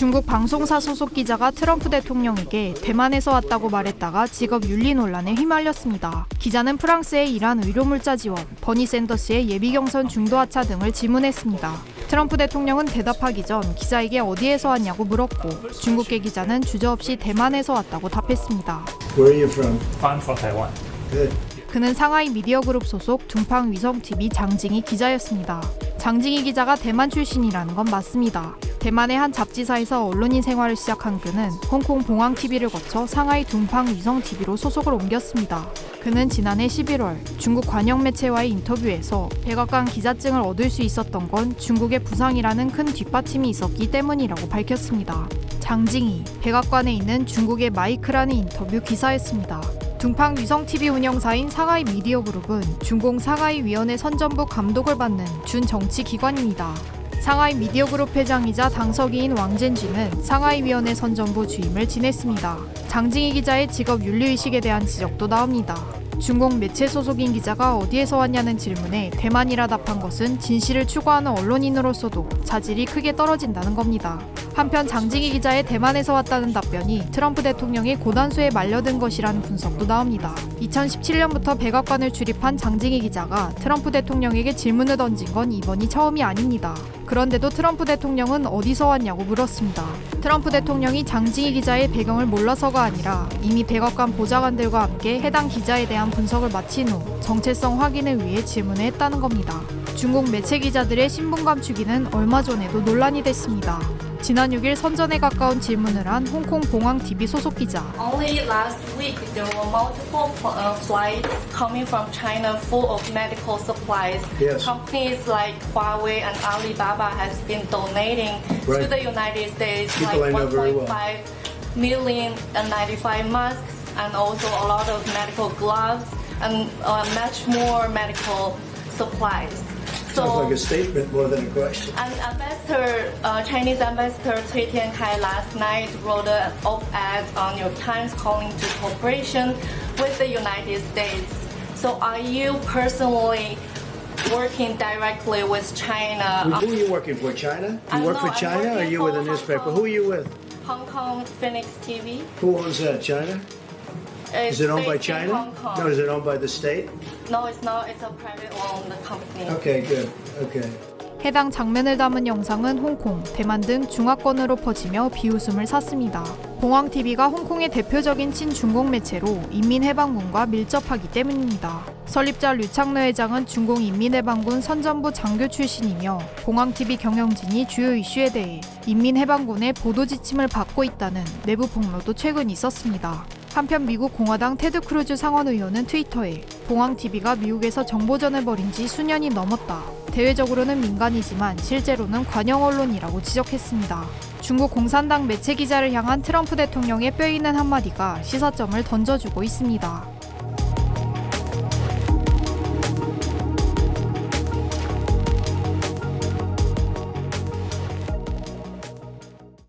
중국 방송사 소속 기자가 트럼프 대통령에게 대만에서 왔다고 말했다가 직업 윤리 논란에 휘말렸습니다. 기자는 프랑스의 이란 의료물자 지원, 버니 샌더스의 예비 경선 중도 하차 등을 질문했습니다. 트럼프 대통령은 대답하기 전 기자에게 어디에서 왔냐고 물었고, 중국계 기자는 주저없이 대만에서 왔다고 답했습니다. Where are you from? I'm from Taiwan. Good. 그는 상하이 미디어그룹 소속 둥팡 위성TV 장징이 기자였습니다. 장징이 기자가 대만 출신이라는 건 맞습니다. 대만의 한 잡지사에서 언론인 생활을 시작한 그는 홍콩 봉황TV를 거쳐 상하이 둥팡 위성TV로 소속을 옮겼습니다. 그는 지난해 11월 중국 관영 매체와의 인터뷰에서 백악관 기자증을 얻을 수 있었던 건 중국의 부상이라는 큰 뒷받침이 있었기 때문이라고 밝혔습니다. 장징이, 백악관에 있는 중국의 마이크라는 인터뷰 기사였습니다. 둥팡 위성TV 운영사인 상하이 미디어그룹은 중공 상하이위원회 선전부 감독을 받는 준정치기관입니다. 상하이 미디어그룹 회장이자 당서기인 왕젠쥐는 상하이위원회 선전부 주임을 지냈습니다. 장징이 기자의 직업 윤리의식에 대한 지적도 나옵니다. 중공 매체 소속인 기자가 어디에서 왔냐는 질문에 대만이라 답한 것은 진실을 추구하는 언론인으로서도 자질이 크게 떨어진다는 겁니다. 한편 장징이 기자의 대만에서 왔다는 답변이 트럼프 대통령의 고단수에 말려든 것이라는 분석도 나옵니다. 2017년부터 백악관을 출입한 장징이 기자가 트럼프 대통령에게 질문을 던진 건 이번이 처음이 아닙니다. 그런데도 트럼프 대통령은 어디서 왔냐고 물었습니다. 트럼프 대통령이 장징이 기자의 배경을 몰라서가 아니라 이미 백악관 보좌관들과 함께 해당 기자에 대한 분석을 마친 후 정체성 확인을 위해 질문을 했다는 겁니다. 중국 매체 기자들의 신분 감추기는 얼마 전에도 논란이 됐습니다. 지난 6일 선전에 가까운 질문을 한 홍콩 봉황TV 소속 기자. Only last week there were multiple flights coming from China full of medical supplies. Yes. Companies like Huawei and Alibaba has been donating to the United States People like I know very well. 1.5 million N95 masks and also a lot of medical gloves and much more medical supplies. Sounds like a statement more than a question. And Chinese ambassador Cui Tiankai last night wrote an op-ed on New York Times calling to cooperation with the United States. So are you personally working directly with China? Who are you working for? China? You I'm work for not- I'm China or are working you with a for newspaper? Hong Kong. Who are you with? Hong Kong Phoenix TV. Who owns that? China? It's Is it owned by based in China? Hong Kong. No, is it owned by the state? No, it's not. It's a private-owned company. Okay, good. Okay. 해당 장면을 담은 영상은 홍콩, 대만 등 중화권으로 퍼지며 비웃음을 샀습니다. 봉황TV가 홍콩의 대표적인 친중공 매체로 인민해방군과 밀접하기 때문입니다. 설립자 류창래 회장은 중공 인민해방군 선전부 장교 출신이며 봉황TV 경영진이 주요 이슈에 대해 인민해방군의 보도 지침을 받고 있다는 내부 폭로도 최근 있었습니다. 한편 미국 공화당 테드 크루즈 상원의원은 트위터에 봉황TV가 미국에서 정보전을 벌인 지 수년이 넘었다. 대외적으로는 민간이지만 실제로는 관영 언론이라고 지적했습니다. 중국 공산당 매체 기자를 향한 트럼프 대통령의 뼈 있는 한마디가 시사점을 던져주고 있습니다.